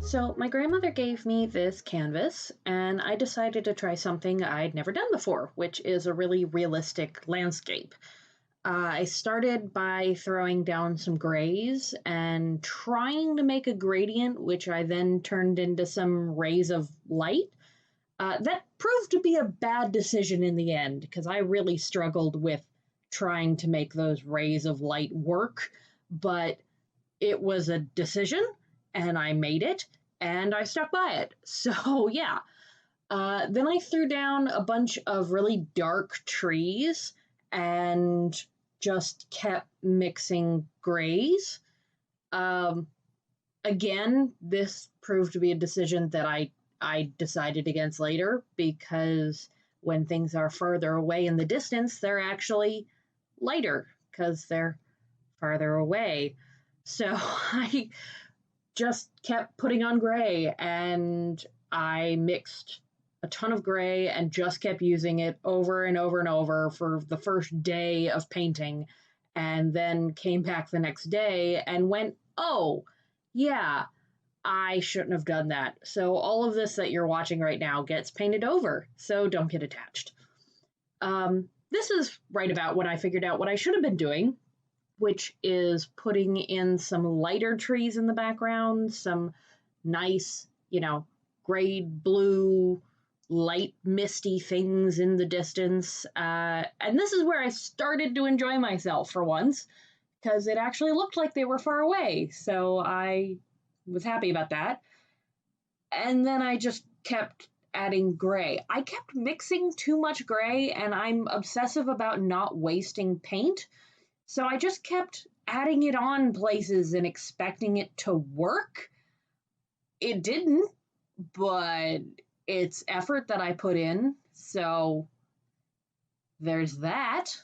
So, my grandmother gave me this canvas, and I decided to try something I'd never done before, which is a really realistic landscape. I started by throwing down some grays and trying to make a gradient, which I then turned into some rays of light. That proved to be a bad decision in the end because I really struggled with trying to make those rays of light work, but it was a decision and I made it and I stuck by it. So, yeah. Then I threw down a bunch of really dark trees and just kept mixing grays. Um, Again, this proved to be a decision that I decided against later because when things are further away in the distance, they're actually lighter because they're farther away. So I just kept putting on gray and I mixed a ton of gray and just kept using it over and over and over for the first day of painting, and then came back the next day and went, oh, yeah, I shouldn't have done that. So all of this that you're watching right now gets painted over, so don't get attached. This is right about when I figured out what I should have been doing, which is putting in some lighter trees in the background, some nice, gray blue, light, misty things in the distance. And this is where I started to enjoy myself for once, because it actually looked like they were far away. So I was happy about that. And then I just kept adding gray. I kept mixing too much gray, and I'm obsessive about not wasting paint. So I just kept adding it on places and expecting it to work. It didn't, but it's effort that I put in. So there's that.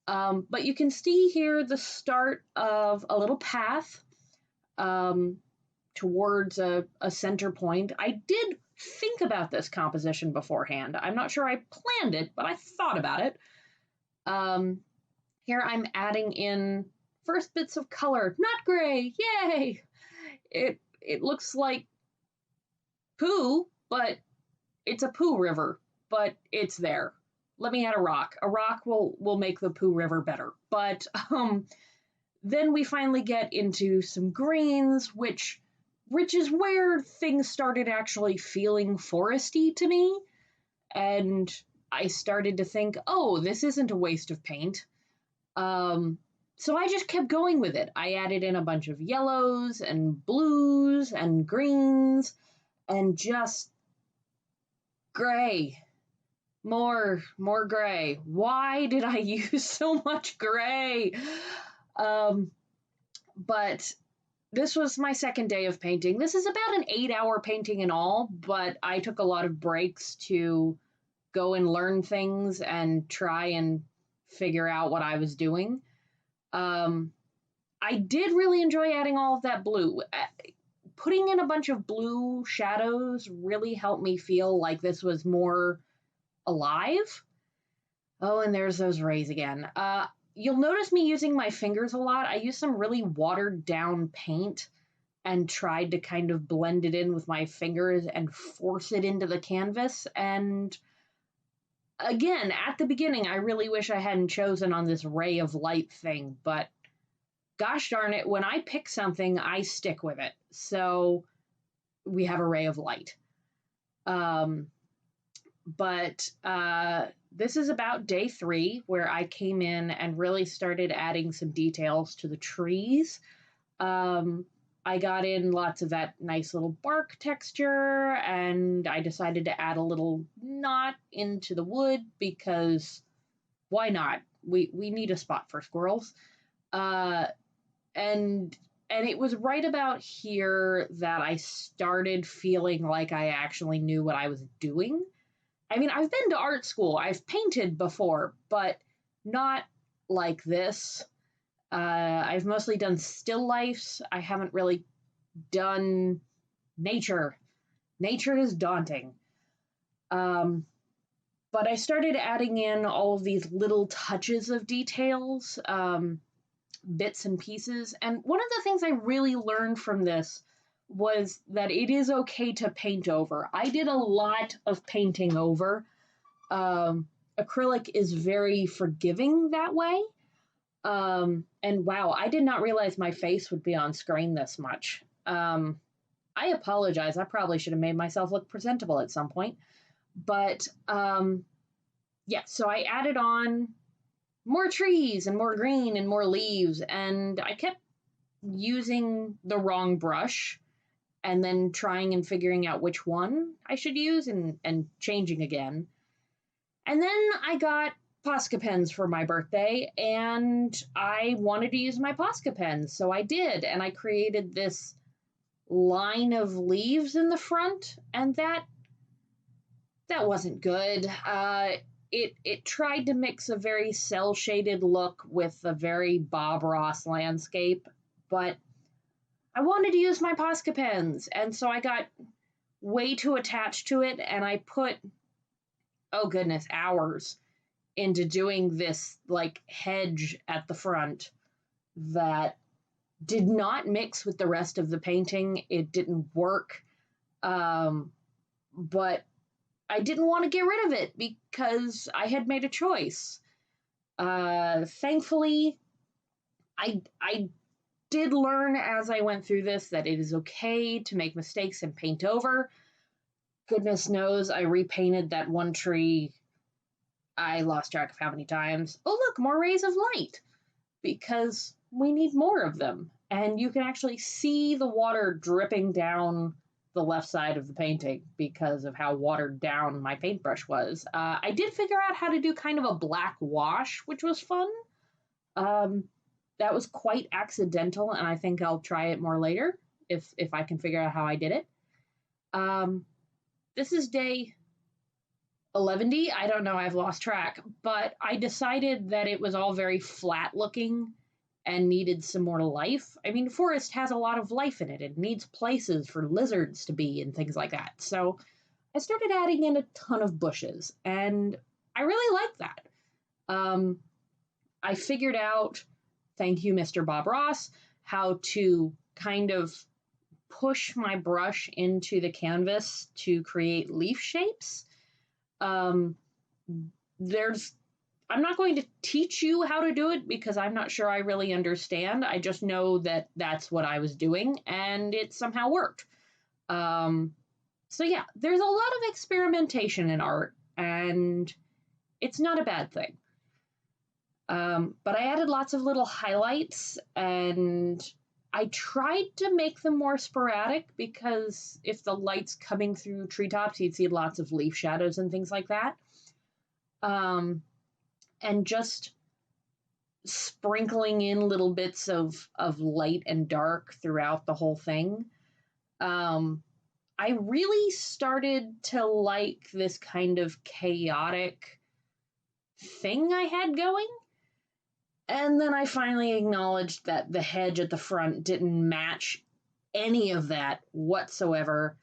But you can see here the start of a little path um, towards a center point. I did think about this composition beforehand. I'm not sure I planned it, but I thought about it. Um, Here I'm adding in first bits of color, not gray, yay! It looks like poo, but it's a poo river, but it's there. Let me add a rock. A rock will make the poo river better. But then we finally get into some greens, which is where things started actually feeling foresty to me. And I started to think, oh, this isn't a waste of paint. So I just kept going with it. I added in a bunch of yellows and blues and greens and just gray. More gray. Why did I use so much gray? Um, but this was my second day of painting. This is about an 8-hour painting in all, but I took a lot of breaks to go and learn things and try and figure out what I was doing. Um, I did really enjoy adding all of that blue. Putting in a bunch of blue shadows really helped me feel like this was more alive. Oh, and there's those rays again. You'll notice me using my fingers a lot. I used some really watered down paint and tried to kind of blend it in with my fingers and force it into the canvas. And again, at the beginning, I really wish I hadn't chosen on this ray of light thing, but gosh darn it, when I pick something, I stick with it. So we have a ray of light. But this is about day 3 where I came in and really started adding some details to the trees. I got in lots of that nice little bark texture, and I decided to add a little knot into the wood because why not? We need a spot for squirrels. And it was right about here that I started feeling like I actually knew what I was doing. I mean, I've been to art school, I've painted before, but not like this. I've mostly done still lifes. I haven't really done nature. Nature is daunting. Um, but I started adding in all of these little touches of details, bits and pieces. And one of the things I really learned from this was that it is okay to paint over. I did a lot of painting over. Um, Acrylic is very forgiving that way. And wow, I did not realize my face would be on screen this much. I apologize. I probably should have made myself look presentable at some point. But yeah, so I added on more trees and more green and more leaves, and I kept using the wrong brush and then trying and figuring out which one I should use and changing again. And then I got Posca pens for my birthday, and I wanted to use my Posca pens, so I did, and I created this line of leaves in the front, and that wasn't good. It tried to mix a very cell shaded look with a very Bob Ross landscape, but I wanted to use my Posca pens, and so I got way too attached to it, and I put, oh goodness, hours into doing this like hedge at the front that did not mix with the rest of the painting. It didn't work. But I didn't want to get rid of it because I had made a choice. Thankfully, I did learn as I went through this that it is okay to make mistakes and paint over. Goodness knows I repainted that one tree. I lost track of how many times. Oh, look, more rays of light, because we need more of them. And you can actually see the water dripping down the left side of the painting because of how watered down my paintbrush was. I did figure out how to do kind of a black wash, which was fun. Um, that was quite accidental, and I think I'll try it more later if I can figure out how I did it. Um, this is day 11. I don't know, I've lost track, but I decided that it was all very flat looking and needed some more life. I mean, forest has a lot of life in it. It needs places for lizards to be and things like that. So I started adding in a ton of bushes, and I really like that. Um, I figured out, thank you, Mr. Bob Ross, how to kind of push my brush into the canvas to create leaf shapes. Um, there's I'm not going to teach you how to do it because I'm not sure I really understand. I just know that that's what I was doing and it somehow worked. Um, so yeah, there's a lot of experimentation in art, and it's not a bad thing. But I added lots of little highlights, and I tried to make them more sporadic because if the light's coming through treetops, you'd see lots of leaf shadows and things like that. And just sprinkling in little bits of light and dark throughout the whole thing. I really started to like this kind of chaotic thing I had going. And then I finally acknowledged that the hedge at the front didn't match any of that whatsoever.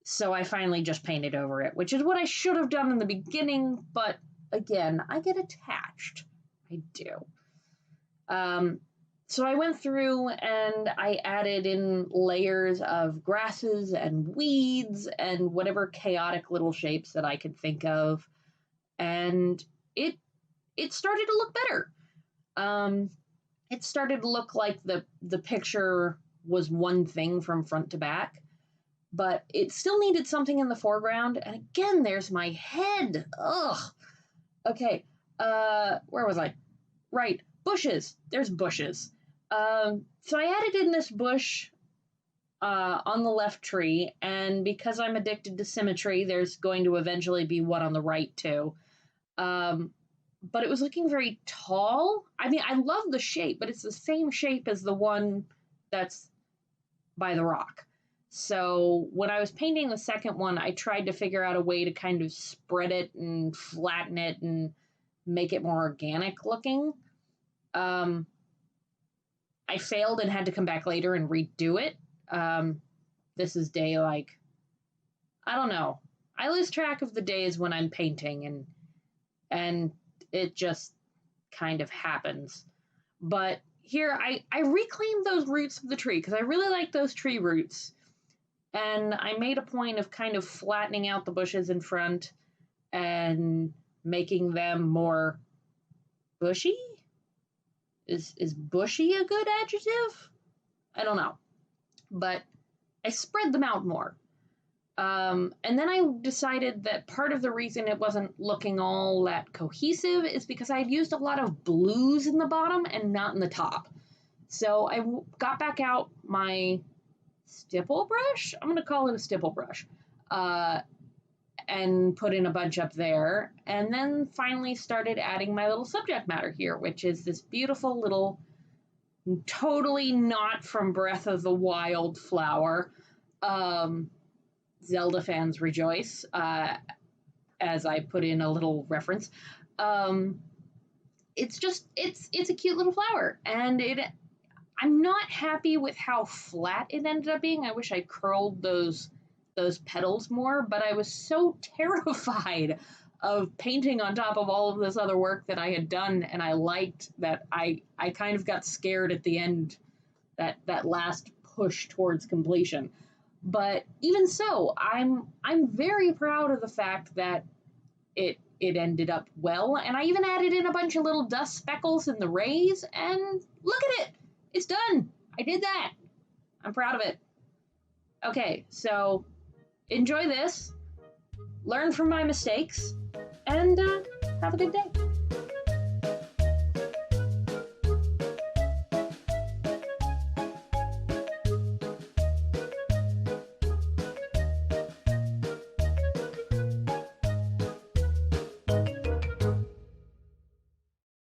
So I finally just painted over it, which is what I should have done in the beginning. But again, I get attached. I do. So I went through and I added in layers of grasses and weeds and whatever chaotic little shapes that I could think of. And it started to look better. It started to look like the picture was one thing from front to back, but it still needed something in the foreground. And again, there's my head. Ugh. Okay. Where was I? Right. Bushes. There's bushes. So I added in this bush on the left tree, and because I'm addicted to symmetry, there's going to eventually be one on the right too. But it was looking very tall. I mean, I love the shape, but it's the same shape as the one that's by the rock. So when I was painting the second one, I tried to figure out a way to kind of spread it and flatten it and make it more organic looking. I failed and had to come back later and redo it. This is day like, I don't know. I lose track of the days when I'm painting, and it just kind of happens. But here I reclaimed those roots of the tree because I really like those tree roots. And I made a point of kind of flattening out the bushes in front and making them more bushy. Is bushy a good adjective? I don't know. But I spread them out more. And then I decided that part of the reason it wasn't looking all that cohesive is because I had used a lot of blues in the bottom and not in the top. So I got back out my stipple brush. I'm going to call it a stipple brush. And put in a bunch up there. And then finally started adding my little subject matter here, which is this beautiful little, totally not from Breath of the Wild flower. Zelda fans rejoice, as I put in a little reference. It's a cute little flower, and I'm not happy with how flat it ended up being. I wish I curled those petals more, but I was so terrified of painting on top of all of this other work that I had done and I liked, that I kind of got scared at the end, that last push towards completion. But even so, I'm very proud of the fact that it ended up well, and I even added in a bunch of little dust speckles in the rays, and look at it, it's done. I did that. I'm proud of it. Okay, so enjoy this, learn from my mistakes, and have a good day.